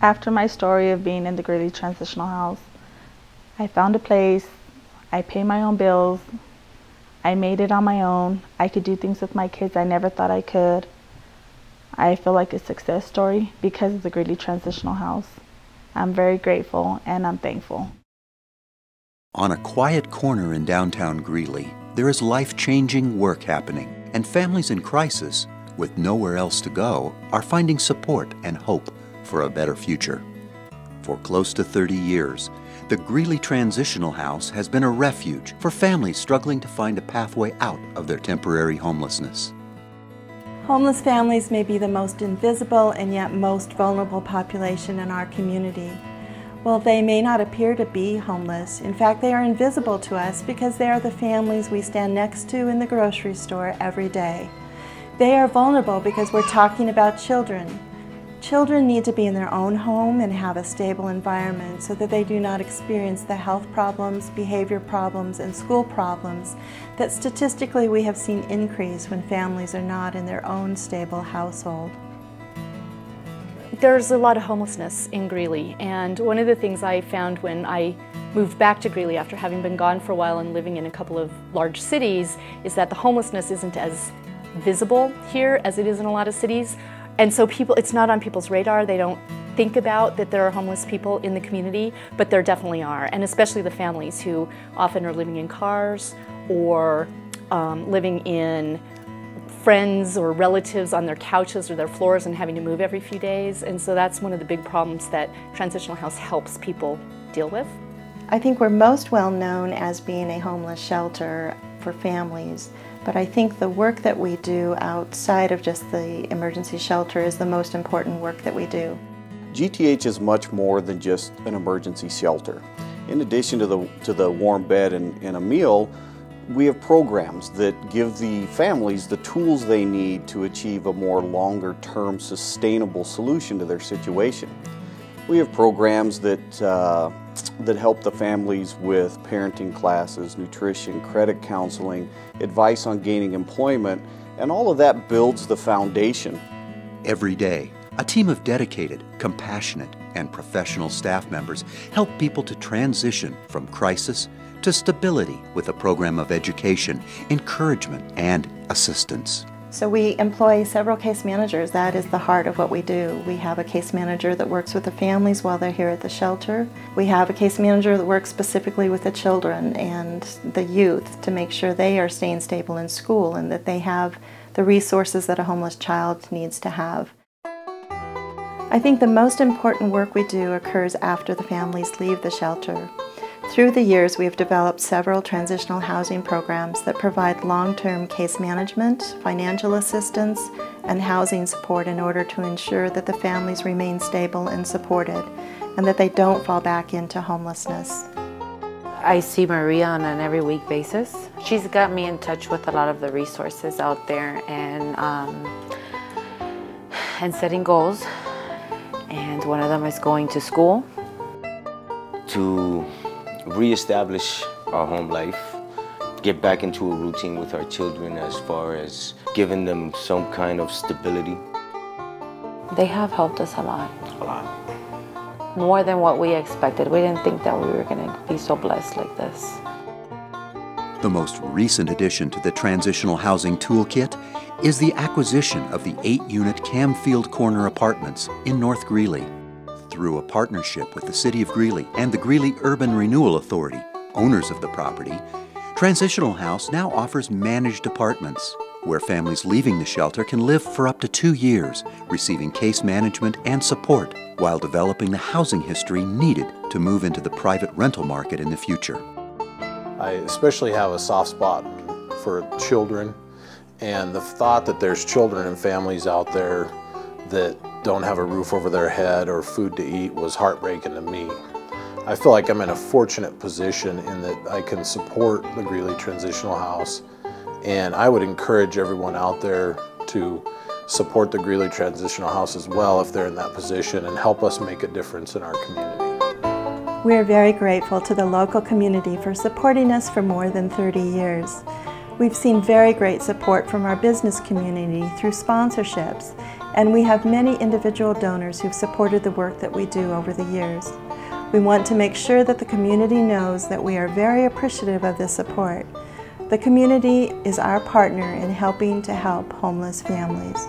After my story of being in the Greeley Transitional House, I found a place, I pay my own bills, I made it on my own, I could do things with my kids I never thought I could. I feel like a success story because of the Greeley Transitional House. I'm very grateful and I'm thankful. On a quiet corner in downtown Greeley, there is life-changing work happening, and families in crisis, with nowhere else to go, are finding support and hope for a better future. For close to 30 years, the Greeley Transitional House has been a refuge for families struggling to find a pathway out of their temporary homelessness. Homeless families may be the most invisible and yet most vulnerable population in our community. While they may not appear to be homeless, in fact they are invisible to us because they are the families we stand next to in the grocery store every day. They are vulnerable because we're talking about children. Children need to be in their own home and have a stable environment so that they do not experience the health problems, behavior problems, and school problems that statistically we have seen increase when families are not in their own stable household. There's a lot of homelessness in Greeley, and one of the things I found when I moved back to Greeley after having been gone for a while and living in a couple of large cities is that the homelessness isn't as visible here as it is in a lot of cities. And so it's not on people's radar. They don't think about that there are homeless people in the community, but there definitely are, and especially the families who often are living in cars or living in friends or relatives on their couches or their floors and having to move every few days. And so that's one of the big problems that Transitional House helps people deal with. I think we're most well known as being a homeless shelter for families, but I think the work that we do outside of just the emergency shelter is the most important work that we do. GTH is much more than just an emergency shelter. In addition to the warm bed and a meal, we have programs that give the families the tools they need to achieve a more longer-term sustainable solution to their situation. We have programs that help the families with parenting classes, nutrition, credit counseling, advice on gaining employment, and all of that builds the foundation. Every day, a team of dedicated, compassionate, and professional staff members help people to transition from crisis to stability with a program of education, encouragement, and assistance. So we employ several case managers. That is the heart of what we do. We have a case manager that works with the families while they're here at the shelter. We have a case manager that works specifically with the children and the youth to make sure they are staying stable in school and that they have the resources that a homeless child needs to have. I think the most important work we do occurs after the families leave the shelter. Through the years, we have developed several transitional housing programs that provide long-term case management, financial assistance, and housing support in order to ensure that the families remain stable and supported, and that they don't fall back into homelessness. I see Maria on an every week basis. She's got me in touch with a lot of the resources out there and setting goals. And one of them is going to school. To reestablish our home life, get back into a routine with our children as far as giving them some kind of stability. They have helped us a lot. A lot. More than what we expected. We didn't think that we were going to be so blessed like this. The most recent addition to the Transitional Housing Toolkit is the acquisition of the 8-unit Camfield Corner Apartments in North Greeley. Through a partnership with the City of Greeley and the Greeley Urban Renewal Authority, owners of the property, Transitional House now offers managed apartments where families leaving the shelter can live for up to 2 years, receiving case management and support while developing the housing history needed to move into the private rental market in the future. I especially have a soft spot for children, and the thought that there's children and families out there that don't have a roof over their head or food to eat was heartbreaking to me. I feel like I'm in a fortunate position in that I can support the Greeley Transitional House, and I would encourage everyone out there to support the Greeley Transitional House as well if they're in that position and help us make a difference in our community. We are very grateful to the local community for supporting us for more than 30 years. We've seen very great support from our business community through sponsorships, And we have many individual donors who've supported the work that we do over the years. We want to make sure that the community knows that we are very appreciative of this support. The community is our partner in helping to help homeless families.